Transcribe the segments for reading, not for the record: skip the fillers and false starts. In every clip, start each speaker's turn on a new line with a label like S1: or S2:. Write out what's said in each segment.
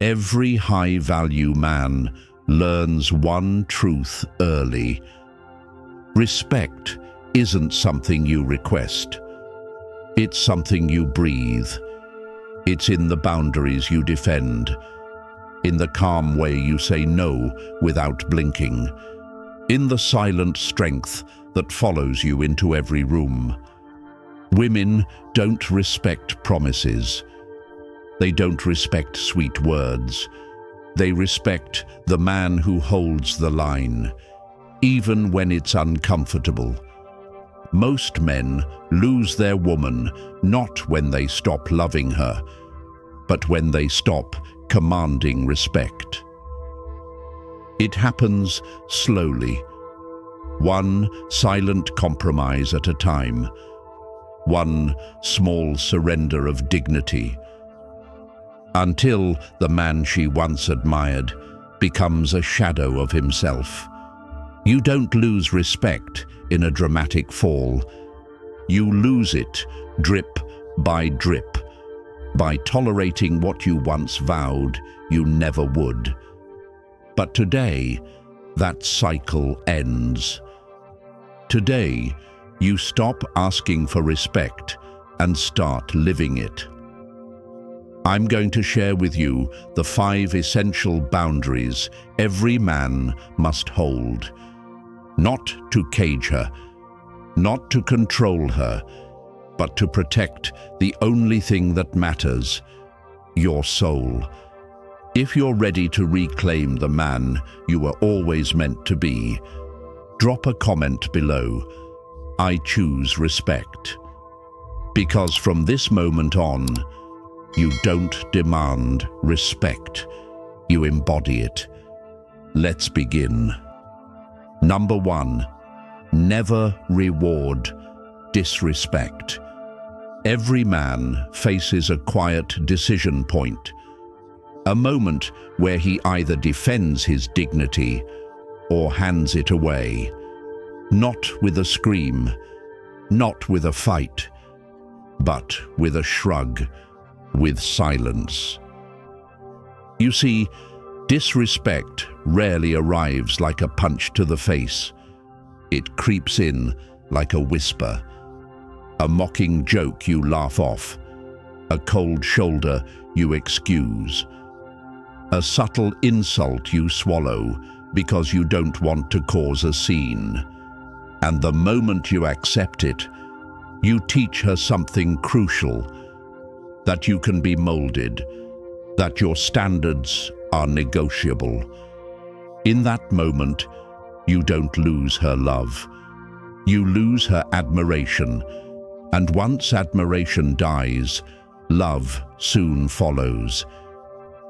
S1: Every high-value man learns one truth early. Respect isn't something you request. It's something you breathe. It's in the boundaries you defend, in the calm way you say no without blinking, in the silent strength that follows you into every room. Women don't respect promises. They don't respect sweet words. They respect the man who holds the line, even when it's uncomfortable. Most men lose their woman not when they stop loving her, but when they stop commanding respect. It happens slowly, one silent compromise at a time, one small surrender of dignity, until the man she once admired becomes a shadow of himself. You don't lose respect in a dramatic fall. You lose it drip by drip, by tolerating what you once vowed you never would. But today, that cycle ends. Today, you stop asking for respect and start living it. I'm going to share with you the 5 essential boundaries every man must hold. Not to cage her, not to control her, but to protect the only thing that matters, your soul. If you're ready to reclaim the man you were always meant to be, drop a comment below. I choose respect. Because from this moment on, you don't demand respect, you embody it. Let's begin. Number 1, never reward disrespect. Every man faces a quiet decision point, a moment where he either defends his dignity or hands it away. Not with a scream, not with a fight, but with a shrug, with silence. You see, disrespect rarely arrives like a punch to the face. It creeps in like a whisper, a mocking joke you laugh off, a cold shoulder you excuse, a subtle insult you swallow because you don't want to cause a scene. And the moment you accept it, you teach her something crucial, that you can be molded, that your standards are negotiable. In that moment, you don't lose her love. You lose her admiration, and once admiration dies, love soon follows.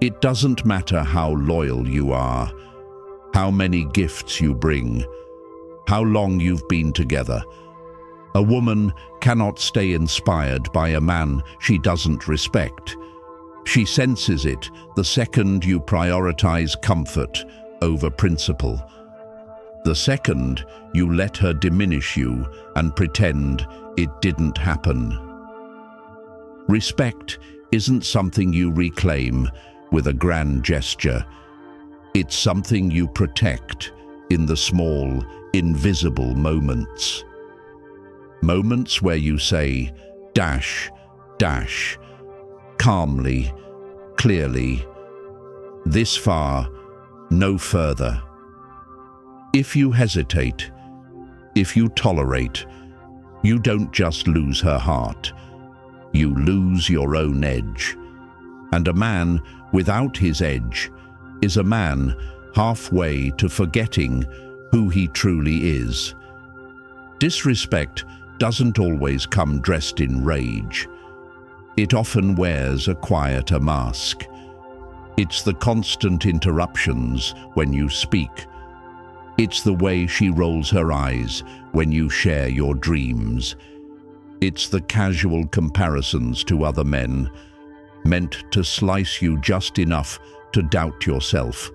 S1: It doesn't matter how loyal you are, how many gifts you bring, how long you've been together. A woman cannot stay inspired by a man she doesn't respect. She senses it the second you prioritize comfort over principle. The second you let her diminish you and pretend it didn't happen. Respect isn't something you reclaim with a grand gesture. It's something you protect in the small, invisible moments. Moments where you say, dash, dash, calmly, clearly, this far, no further. If you hesitate, if you tolerate, you don't just lose her heart, you lose your own edge. And a man without his edge is a man halfway to forgetting who he truly is. Disrespect doesn't always come dressed in rage. It often wears a quieter mask. It's the constant interruptions when you speak. It's the way she rolls her eyes when you share your dreams. It's the casual comparisons to other men, meant to slice you just enough to doubt yourself.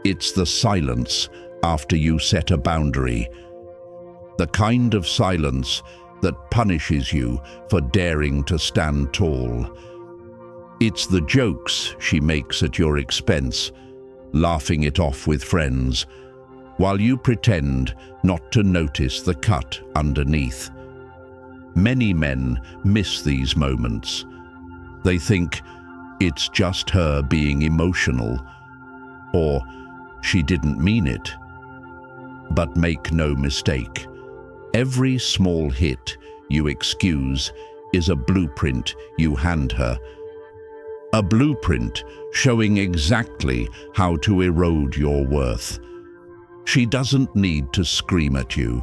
S1: It's the silence after you set a boundary. The kind of silence that punishes you for daring to stand tall. It's the jokes she makes at your expense, laughing it off with friends, while you pretend not to notice the cut underneath. Many men miss these moments. They think it's just her being emotional, or she didn't mean it. But make no mistake, every small hit you excuse is a blueprint you hand her. A blueprint showing exactly how to erode your worth. She doesn't need to scream at you.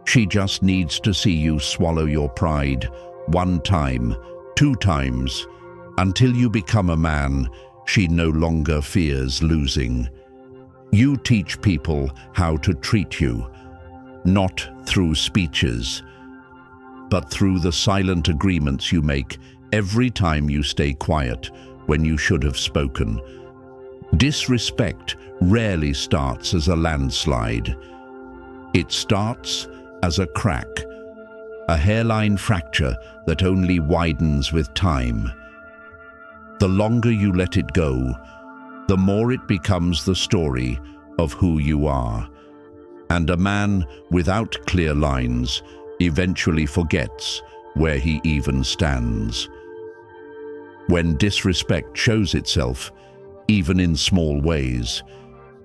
S1: She just needs to see you swallow your pride 1 time, 2 times, until you become a man she no longer fears losing. You teach people how to treat you, not through speeches, but through the silent agreements you make every time you stay quiet when you should have spoken. Disrespect rarely starts as a landslide. It starts as a crack, a hairline fracture that only widens with time. The longer you let it go, the more it becomes the story of who you are. And a man without clear lines eventually forgets where he even stands. When disrespect shows itself, even in small ways,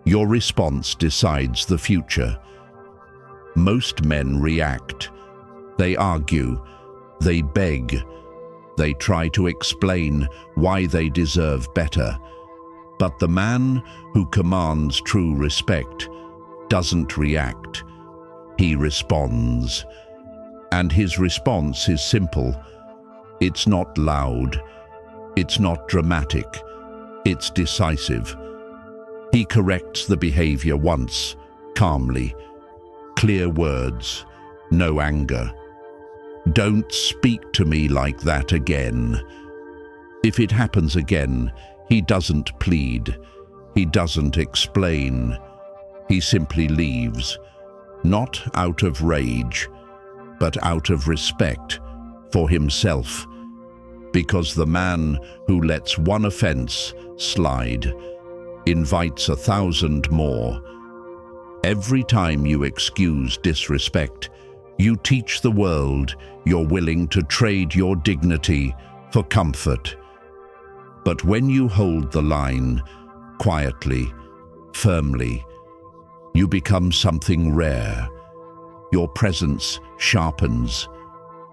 S1: your response decides the future. Most men react. They argue. They beg. They try to explain why they deserve better. But the man who commands true respect doesn't react. He responds. And his response is simple. It's not loud. It's not dramatic. It's decisive. He corrects the behavior once, calmly. Clear words, no anger. Don't speak to me like that again. If it happens again, he doesn't plead. He doesn't explain. He simply leaves, not out of rage, but out of respect for himself. Because the man who lets one offense slide invites 1,000 more. Every time you excuse disrespect, you teach the world you're willing to trade your dignity for comfort. But when you hold the line, quietly, firmly, you become something rare. Your presence sharpens,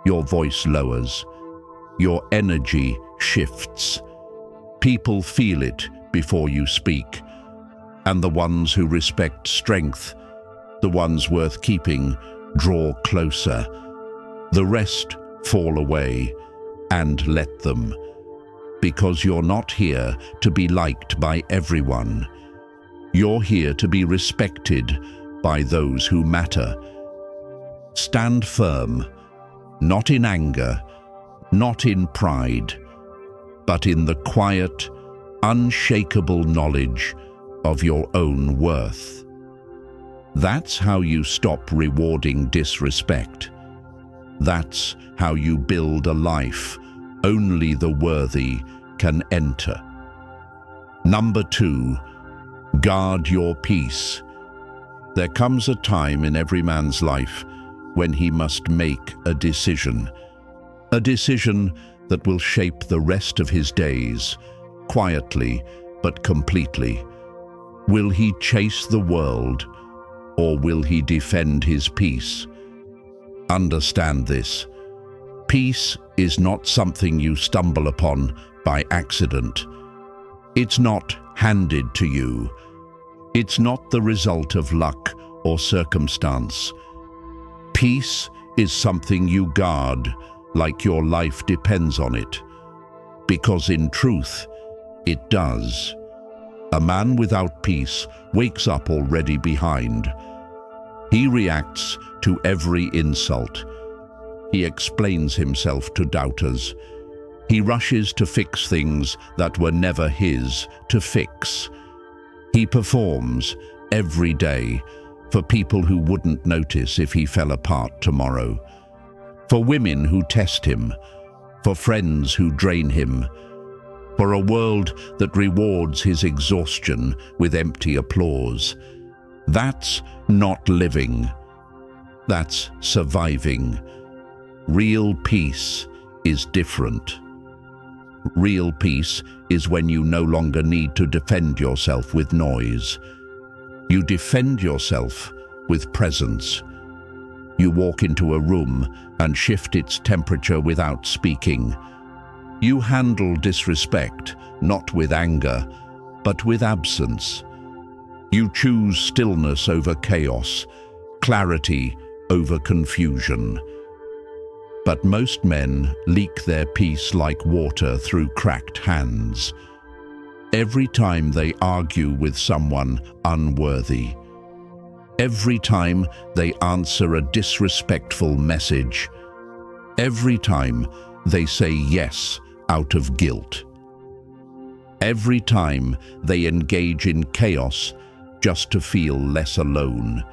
S1: your voice lowers, your energy shifts. People feel it before you speak, and the ones who respect strength, the ones worth keeping, draw closer. The rest fall away, and let them, because you're not here to be liked by everyone. You're here to be respected by those who matter. Stand firm, not in anger, not in pride, but in the quiet, unshakable knowledge of your own worth. That's how you stop rewarding disrespect. That's how you build a life only the worthy can enter. Number 2, guard your peace. There comes a time in every man's life when he must make a decision that will shape the rest of his days, quietly but completely. Will he chase the world, or will he defend his peace? Understand this. Peace is not something you stumble upon by accident. It's not handed to you. It's not the result of luck or circumstance. Peace is something you guard like your life depends on it. Because in truth, it does. A man without peace wakes up already behind. He reacts to every insult. He explains himself to doubters. He rushes to fix things that were never his to fix. He performs every day for people who wouldn't notice if he fell apart tomorrow. For women who test him, for friends who drain him, for a world that rewards his exhaustion with empty applause. That's not living. That's surviving. Real peace is different. Real peace is when you no longer need to defend yourself with noise. You defend yourself with presence. You walk into a room and shift its temperature without speaking. You handle disrespect, not with anger, but with absence. You choose stillness over chaos, clarity over confusion. But most men leak their peace like water through cracked hands. Every time they argue with someone unworthy. Every time they answer a disrespectful message. Every time they say yes out of guilt. Every time they engage in chaos just to feel less alone.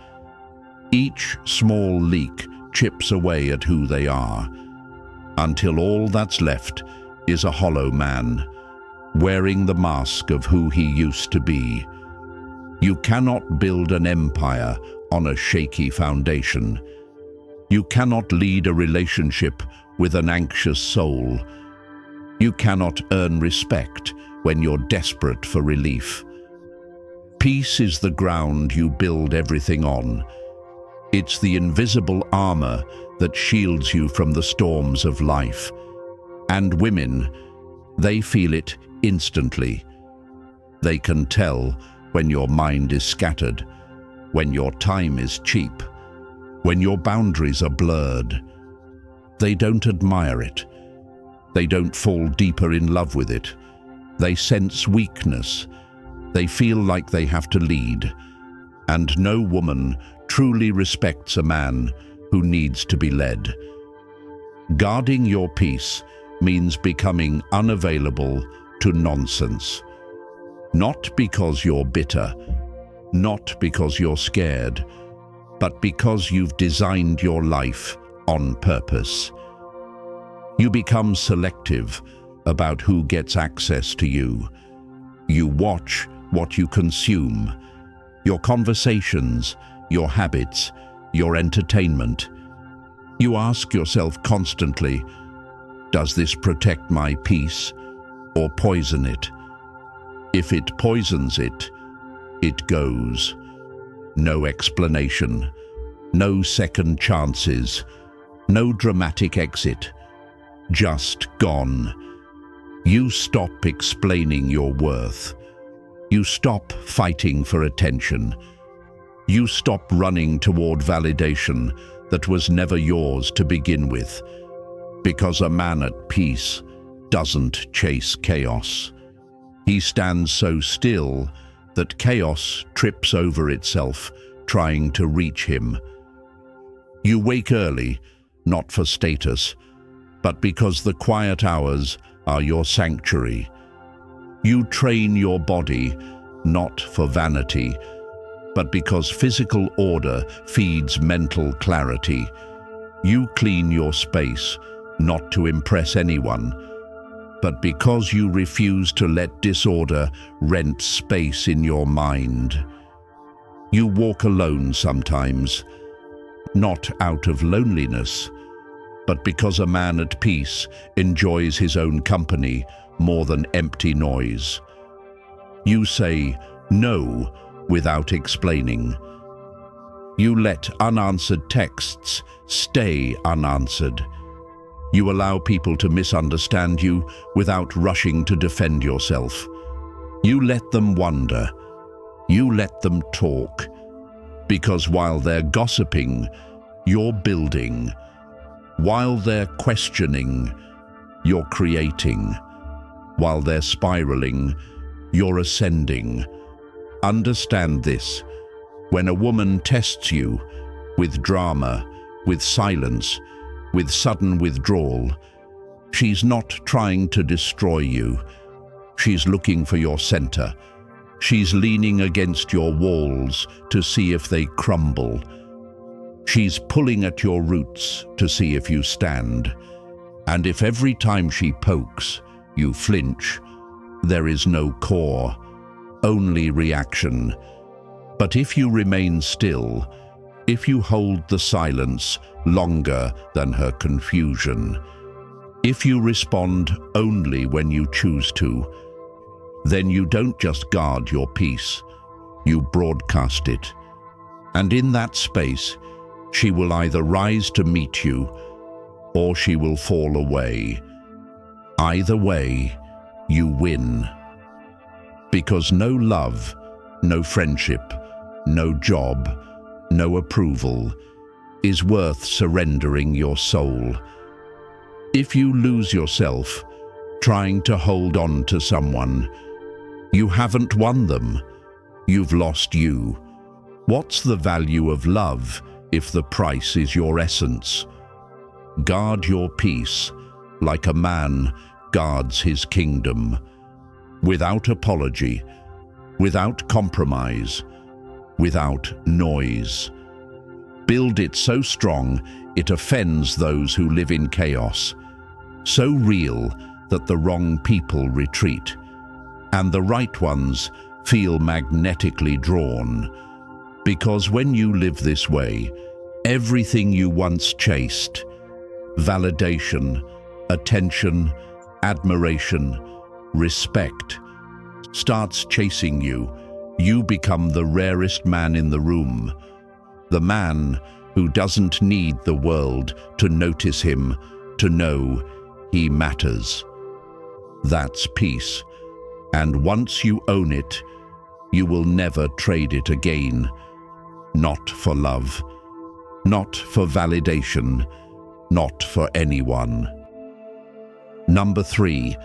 S1: Each small leak chips away at who they are, until all that's left is a hollow man, wearing the mask of who he used to be. You cannot build an empire on a shaky foundation. You cannot lead a relationship with an anxious soul. You cannot earn respect when you're desperate for relief. Peace is the ground you build everything on. It's the invisible armor that shields you from the storms of life. And women, they feel it instantly. They can tell when your mind is scattered, when your time is cheap, when your boundaries are blurred. They don't admire it. They don't fall deeper in love with it. They sense weakness. They feel like they have to lead. And no woman truly respects a man who needs to be led. Guarding your peace means becoming unavailable to nonsense. Not because you're bitter, not because you're scared, but because you've designed your life on purpose. You become selective about who gets access to you. You watch what you consume, your conversations, your habits, your entertainment. You ask yourself constantly, does this protect my peace or poison it? If it poisons it, it goes. No explanation, no second chances, no dramatic exit, just gone. You stop explaining your worth. You stop fighting for attention. You stop running toward validation that was never yours to begin with, because a man at peace doesn't chase chaos. He stands so still that chaos trips over itself, trying to reach him. You wake early, not for status, but because the quiet hours are your sanctuary. You train your body, not for vanity, but because physical order feeds mental clarity. You clean your space, not to impress anyone, but because you refuse to let disorder rent space in your mind. You walk alone sometimes, not out of loneliness, but because a man at peace enjoys his own company more than empty noise. You say no without explaining. You let unanswered texts stay unanswered. You allow people to misunderstand you without rushing to defend yourself. You let them wonder. You let them talk. Because while they're gossiping, you're building. While they're questioning, you're creating. While they're spiraling, you're ascending. Understand this. When a woman tests you with drama, with silence, with sudden withdrawal, she's not trying to destroy you. She's looking for your center. She's leaning against your walls to see if they crumble. She's pulling at your roots to see if you stand. And if every time she pokes, you flinch, There is no core, only reaction. But if you remain still, if you hold the silence longer than her confusion, if you respond only when you choose to, then you don't just guard your peace, you broadcast it. And in that space, she will either rise to meet you, or she will fall away. Either way, you win. Because no love, no friendship, no job, no approval is worth surrendering your soul. If you lose yourself trying to hold on to someone, you haven't won them, you've lost you. What's the value of love if the price is your essence? Guard your peace like a man guards his kingdom, without apology, without compromise, without noise. Build it so strong it offends those who live in chaos, so real that the wrong people retreat, and the right ones feel magnetically drawn. Because when you live this way, everything you once chased, validation, attention, admiration, respect, starts chasing you. You become the rarest man in the room, the man who doesn't need the world to notice him, to know he matters. That's peace, and once you own it, you will never trade it again. Not for love, not for validation, not for anyone. Number 3,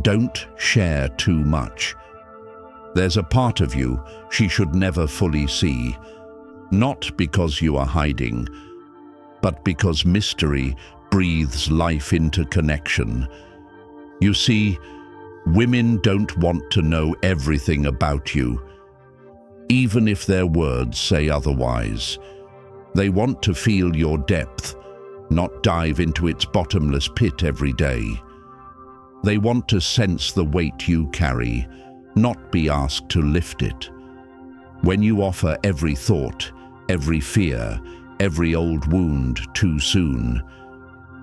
S1: don't share too much. There's a part of you she should never fully see, not because you are hiding, but because mystery breathes life into connection. You see, women don't want to know everything about you, even if their words say otherwise. They want to feel your depth, not dive into its bottomless pit every day. They want to sense the weight you carry, not be asked to lift it. When you offer every thought, every fear, every old wound too soon,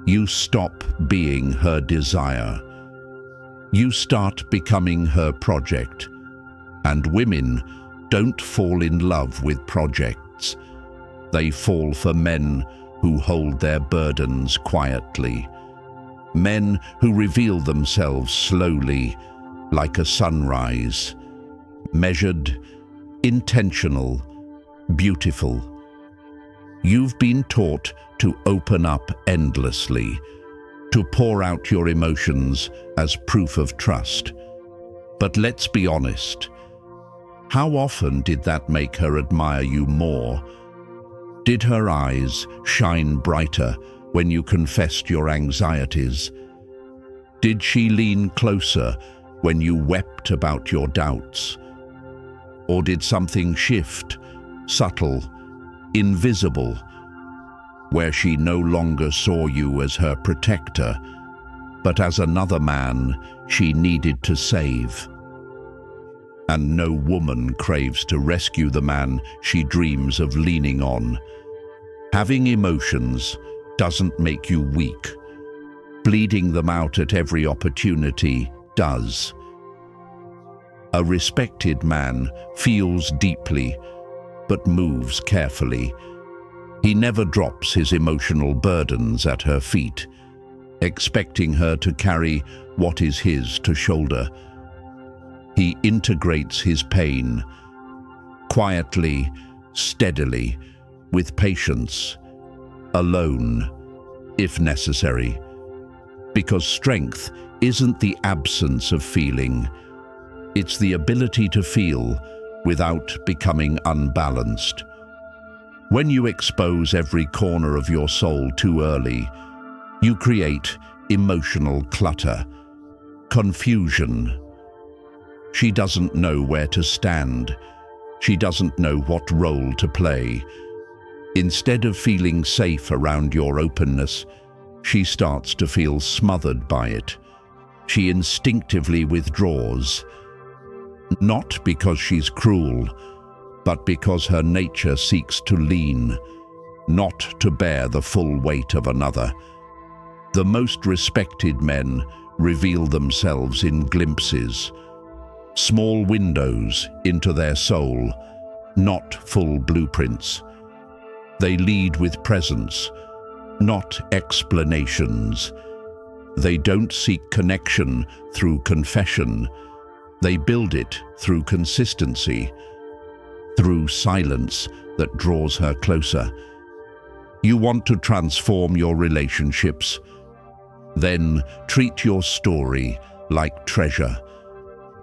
S1: you stop being her desire. You start becoming her project. And women don't fall in love with projects. They fall for men who hold their burdens quietly. Men who reveal themselves slowly, like a sunrise, measured, intentional, beautiful. You've been taught to open up endlessly, to pour out your emotions as proof of trust. But let's be honest, how often did that make her admire you more? Did her eyes shine brighter when you confessed your anxieties? Did she lean closer when you wept about your doubts? Or did something shift, subtle, invisible, where she no longer saw you as her protector, but as another man she needed to save? And no woman craves to rescue the man she dreams of leaning on. Having emotions doesn't make you weak. Bleeding them out at every opportunity does. A respected man feels deeply, but moves carefully. He never drops his emotional burdens at her feet, expecting her to carry what is his to shoulder. He integrates his pain, quietly, steadily, with patience, alone, if necessary. Because strength isn't the absence of feeling, it's the ability to feel without becoming unbalanced. When you expose every corner of your soul too early, you create emotional clutter, confusion. She doesn't know where to stand. She doesn't know what role to play. Instead of feeling safe around your openness, she starts to feel smothered by it. She instinctively withdraws, not because she's cruel, but because her nature seeks to lean, not to bear the full weight of another. The most respected men reveal themselves in glimpses, small windows into their soul, not full blueprints. They lead with presence, not explanations. They don't seek connection through confession. They build it through consistency, through silence that draws her closer. You want to transform your relationships? Then treat your story like treasure,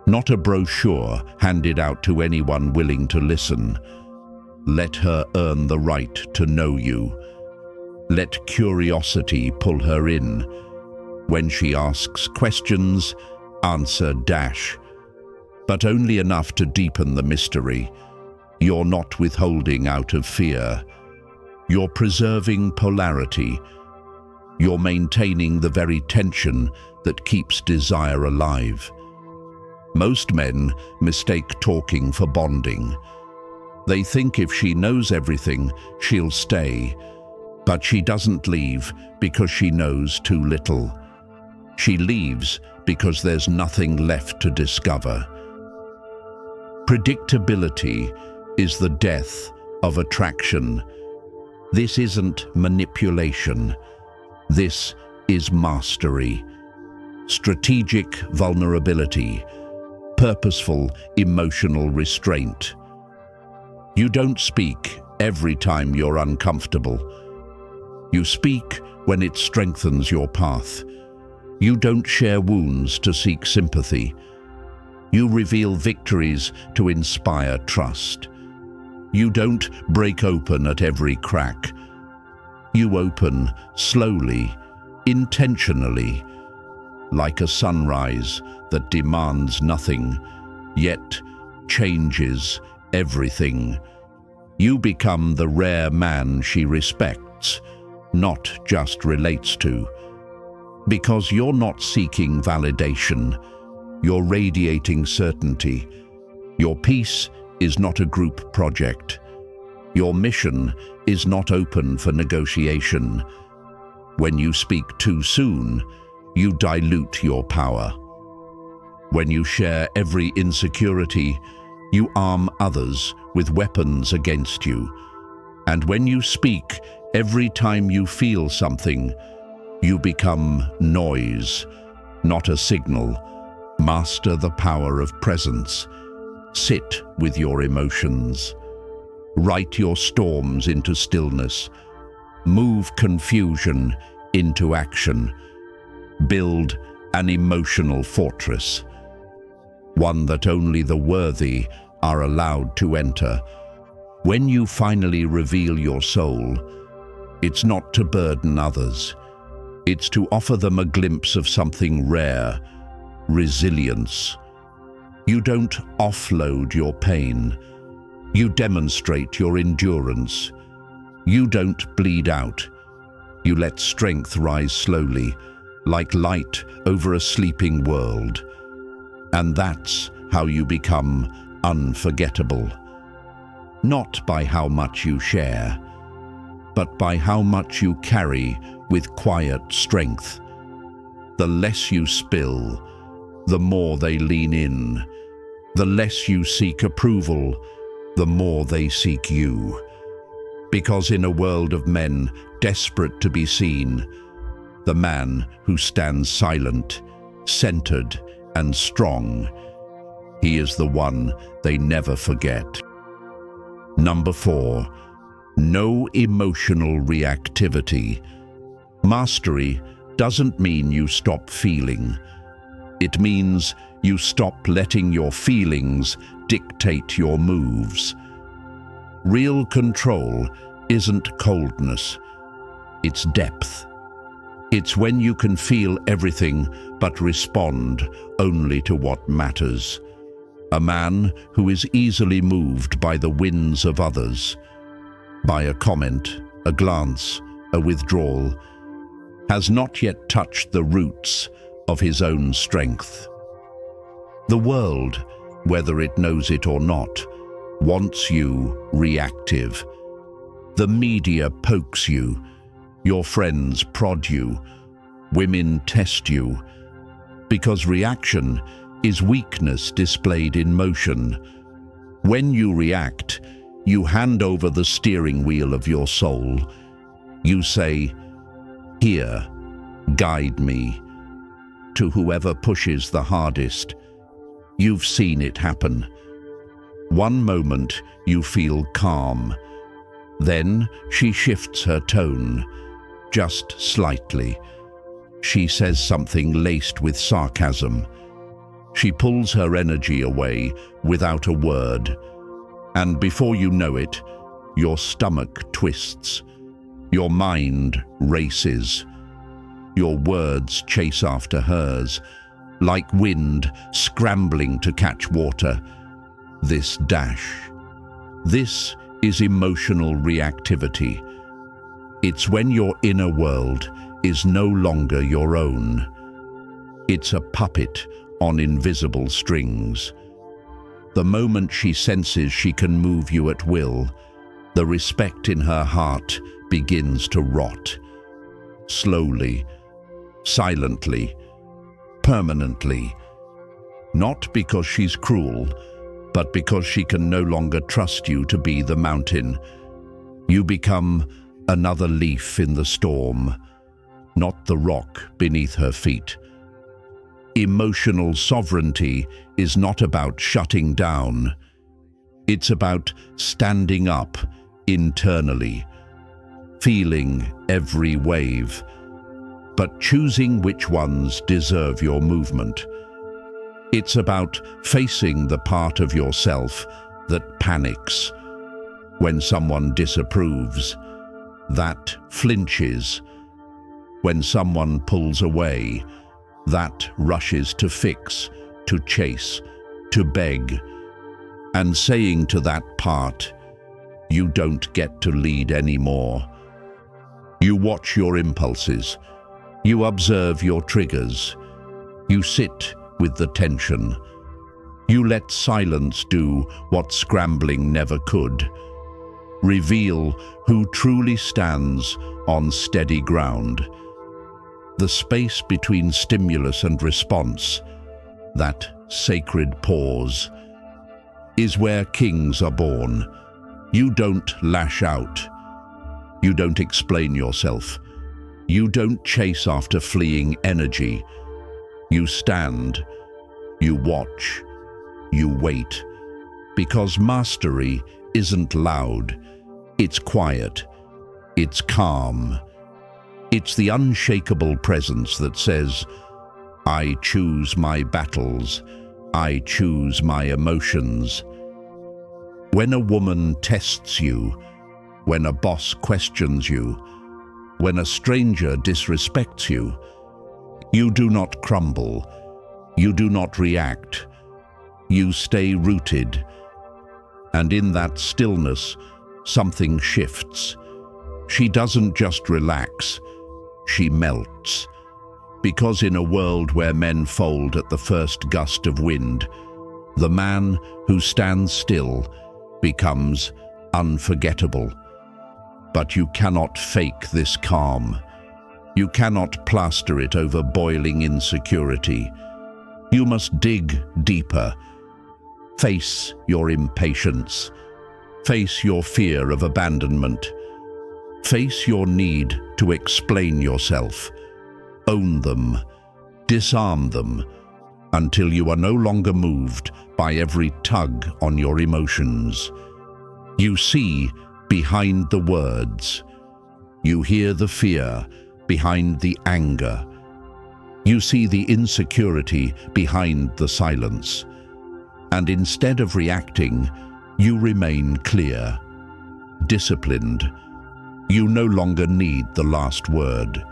S1: not a brochure handed out to anyone willing to listen. Let her earn the right to know you. Let curiosity pull her in. When she asks questions, answer dash, but only enough to deepen the mystery. You're not withholding out of fear. You're preserving polarity. You're maintaining the very tension that keeps desire alive. Most men mistake talking for bonding. They think if she knows everything, she'll stay. But she doesn't leave because she knows too little. She leaves because there's nothing left to discover. Predictability is the death of attraction. This isn't manipulation. This is mastery. Strategic vulnerability. Purposeful emotional restraint. You don't speak every time you're uncomfortable. You speak when it strengthens your path. You don't share wounds to seek sympathy. You reveal victories to inspire trust. You don't break open at every crack. You open slowly, intentionally, like a sunrise that demands nothing, yet changes everything. You become the rare man she respects, not just relates to. Because you're not seeking validation, you're radiating certainty. Your peace is not a group project. Your mission is not open for negotiation. When you speak too soon, you dilute your power. When you share every insecurity, you arm others with weapons against you. And when you speak every time you feel something, you become noise, not a signal. Master the power of presence. Sit with your emotions. Write your storms into stillness. Move confusion into action. Build an emotional fortress, one that only the worthy are allowed to enter. When you finally reveal your soul, it's not to burden others. It's to offer them a glimpse of something rare, resilience. You don't offload your pain. You demonstrate your endurance. You don't bleed out. You let strength rise slowly, like light over a sleeping world. And that's how you become unforgettable. Not by how much you share, but by how much you carry with quiet strength. The less you spill, the more they lean in. The less you seek approval, the more they seek you. Because in a world of men desperate to be seen, the man who stands silent, centered, and strong, he is the one they never forget. Number 4, no emotional reactivity. Mastery doesn't mean you stop feeling. It means you stop letting your feelings dictate your moves. Real control isn't coldness, it's depth. It's when you can feel everything but respond only to what matters. A man who is easily moved by the whims of others, by a comment, a glance, a withdrawal, has not yet touched the roots of his own strength. The world, whether it knows it or not, wants you reactive. The media pokes you, your friends prod you, women test you, because reaction is weakness displayed in motion. When you react, you hand over the steering wheel of your soul. You say, "Here, guide me," to whoever pushes the hardest. You've seen it happen. One moment you feel calm. Then she shifts her tone, just slightly. She says something laced with sarcasm. She pulls her energy away without a word. And before you know it, your stomach twists. Your mind races. Your words chase after hers, like wind scrambling to catch water. This dash. This is emotional reactivity. It's when your inner world is no longer your own. It's a puppet on invisible strings. The moment she senses she can move you at will, the respect in her heart begins to rot. Slowly, silently, permanently. Not because she's cruel, but because she can no longer trust you to be the mountain. You become another leaf in the storm, not the rock beneath her feet. Emotional sovereignty is not about shutting down. It's about standing up internally, feeling every wave, but choosing which ones deserve your movement. It's about facing the part of yourself that panics when someone disapproves, that flinches when someone pulls away, that rushes to fix, to chase, to beg, and saying to that part, "You don't get to lead anymore." You watch your impulses. You observe your triggers. You sit with the tension. You let silence do what scrambling never could. Reveal who truly stands on steady ground. The space between stimulus and response, that sacred pause, is where kings are born. You don't lash out. You don't explain yourself. You don't chase after fleeing energy. You stand, you watch, you wait. Because mastery isn't loud, it's quiet, it's calm. It's the unshakable presence that says, "I choose my battles, I choose my emotions." When a woman tests you, when a boss questions you, when a stranger disrespects you, you do not crumble, you do not react, you stay rooted. And in that stillness, something shifts. She doesn't just relax, she melts. Because in a world where men fold at the first gust of wind, the man who stands still becomes unforgettable. But you cannot fake this calm. You cannot plaster it over boiling insecurity. You must dig deeper. Face your impatience. Face your fear of abandonment. Face your need to explain yourself. Own them. Disarm them until you are no longer moved by every tug on your emotions. You see behind the words. You hear the fear behind the anger. You see the insecurity behind the silence. And instead of reacting, you remain clear, disciplined. You no longer need the last word.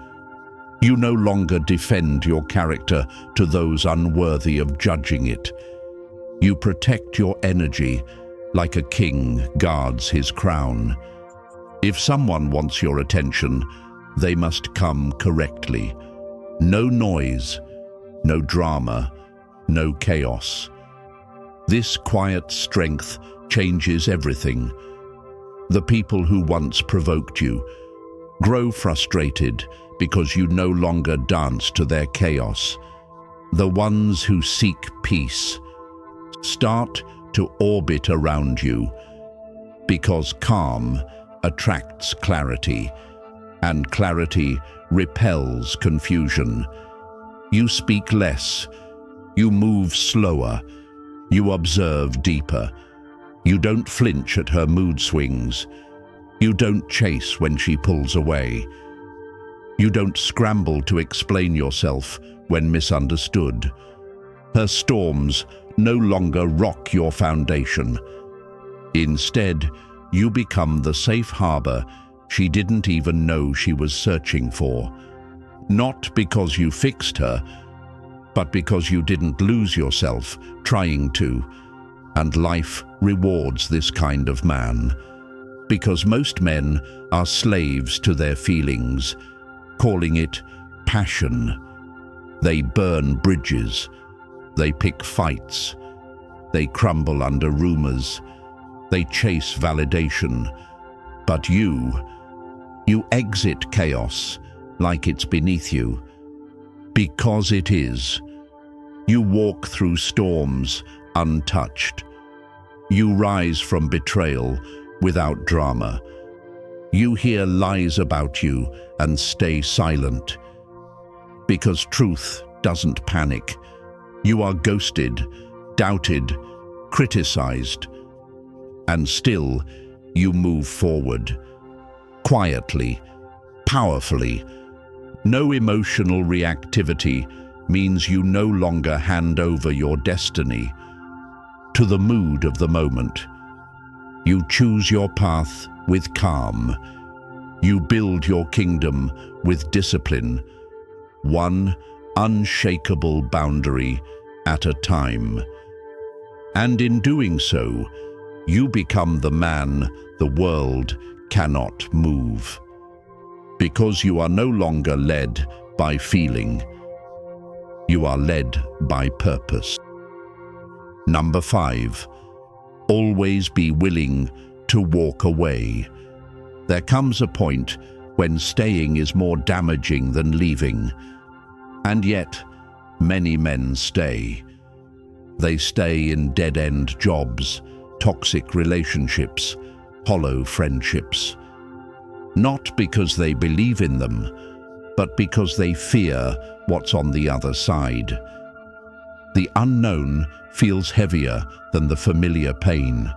S1: You no longer defend your character to those unworthy of judging it. You protect your energy like a king guards his crown. If someone wants your attention, they must come correctly. No noise, no drama, no chaos. This quiet strength changes everything. The people who once provoked you grow frustrated because you no longer dance to their chaos. The ones who seek peace start to orbit around you because calm attracts clarity, and clarity repels confusion. You speak less, you move slower, you observe deeper. You don't flinch at her mood swings. You don't chase when she pulls away. You don't scramble to explain yourself when misunderstood. Her storms no longer rock your foundation. Instead, you become the safe harbor she didn't even know she was searching for. Not because you fixed her, but because you didn't lose yourself trying to. And life rewards this kind of man. Because most men are slaves to their feelings, calling it passion. They burn bridges, they pick fights, they crumble under rumors, they chase validation. But you exit chaos like it's beneath you. Because it is. You walk through storms untouched. You rise from betrayal without drama. You hear lies about you and stay silent. Because truth doesn't panic. You are ghosted, doubted, criticized, and still you move forward. Quietly, powerfully. No emotional reactivity means you no longer hand over your destiny to the mood of the moment. You choose your path with calm. You build your kingdom with discipline, one unshakable boundary at a time. And in doing so, you become the man the world cannot move. Because you are no longer led by feeling. You are led by purpose. Number 5, always be willing to walk away. There comes a point when staying is more damaging than leaving. And yet, many men stay. They stay in dead-end jobs, toxic relationships, hollow friendships. Not because they believe in them, but because they fear what's on the other side. The unknown feels heavier than the familiar pain.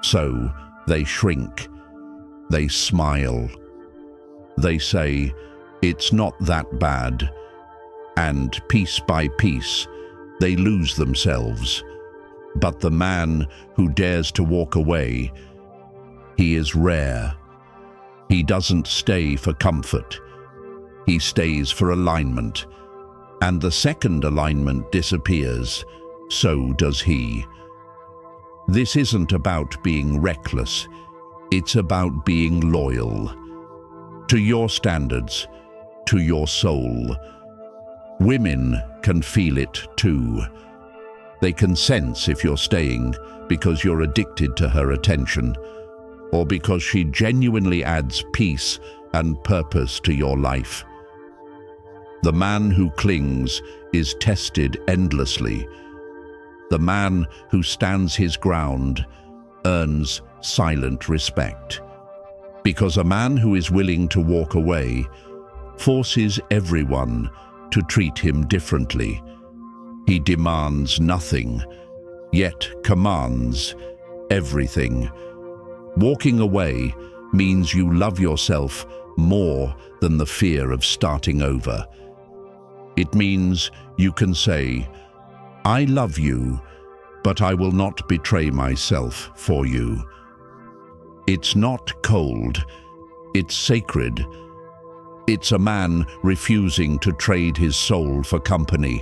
S1: So they shrink, they smile, they say, "It's not that bad," and piece by piece, they lose themselves. But the man who dares to walk away, he is rare. He doesn't stay for comfort. He stays for alignment. And the second alignment disappears, so does he. This isn't about being reckless. It's about being loyal. To your standards, to your soul. Women can feel it too. They can sense if you're staying because you're addicted to her attention, or because she genuinely adds peace and purpose to your life. The man who clings is tested endlessly. The man who stands his ground earns silent respect. Because a man who is willing to walk away forces everyone to treat him differently. He demands nothing, yet commands everything. Walking away means you love yourself more than the fear of starting over. It means you can say, "I love you, but I will not betray myself for you." It's not cold, it's sacred. It's a man refusing to trade his soul for company.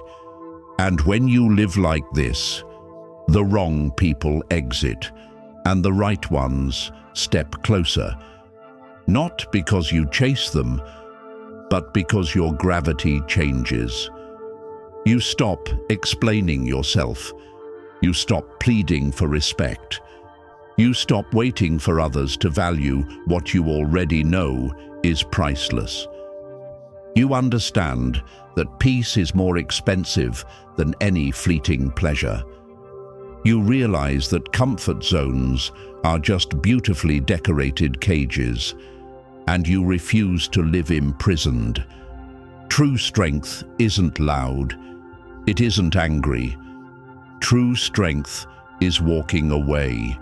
S1: And when you live like this, the wrong people exit, and the right ones step closer. Not because you chase them, but because your gravity changes. You stop explaining yourself. You stop pleading for respect. You stop waiting for others to value what you already know is priceless. You understand that peace is more expensive than any fleeting pleasure. You realize that comfort zones are just beautifully decorated cages, and you refuse to live imprisoned. True strength isn't loud. It isn't angry. True strength is walking away,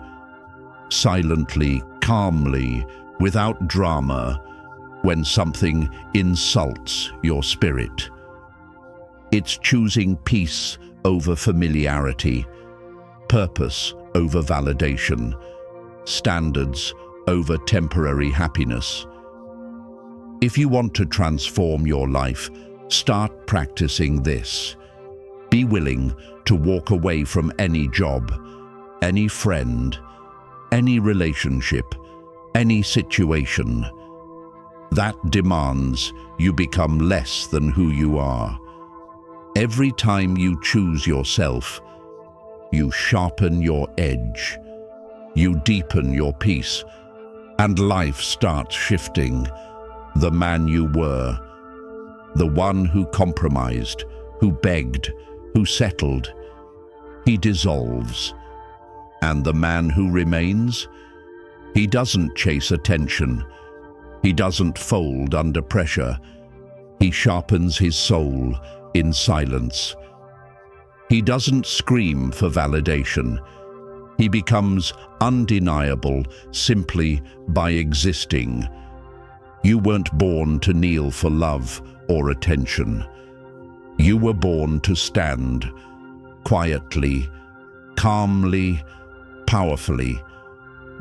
S1: silently, calmly, without drama, when something insults your spirit. It's choosing peace over familiarity, purpose over validation, standards over temporary happiness. If you want to transform your life, start practicing this. Be willing to walk away from any job, any friend, any relationship, any situation that demands you become less than who you are. Every time you choose yourself, you sharpen your edge, you deepen your peace, and life starts shifting. The man you were, the one who compromised, who begged, who settled, he dissolves. And the man who remains, he doesn't chase attention. He doesn't fold under pressure. He sharpens his soul in silence. He doesn't scream for validation. He becomes undeniable simply by existing. You weren't born to kneel for love or attention. You were born to stand quietly, calmly, powerfully.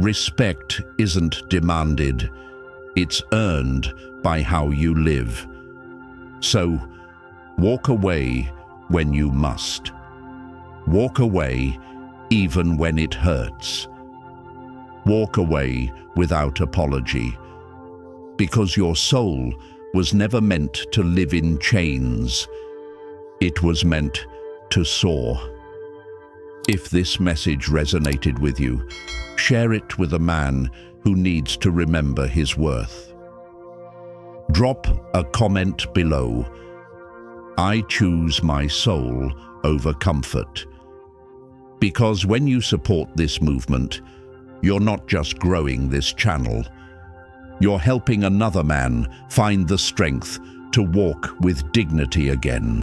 S1: Respect isn't demanded. It's earned by how you live. So, walk away when you must. Walk away even when it hurts. Walk away without apology, because your soul was never meant to live in chains. It was meant to soar. If this message resonated with you, share it with a man who needs to remember his worth. Drop a comment below. I choose my soul over comfort. Because when you support this movement, you're not just growing this channel, you're helping another man find the strength to walk with dignity again.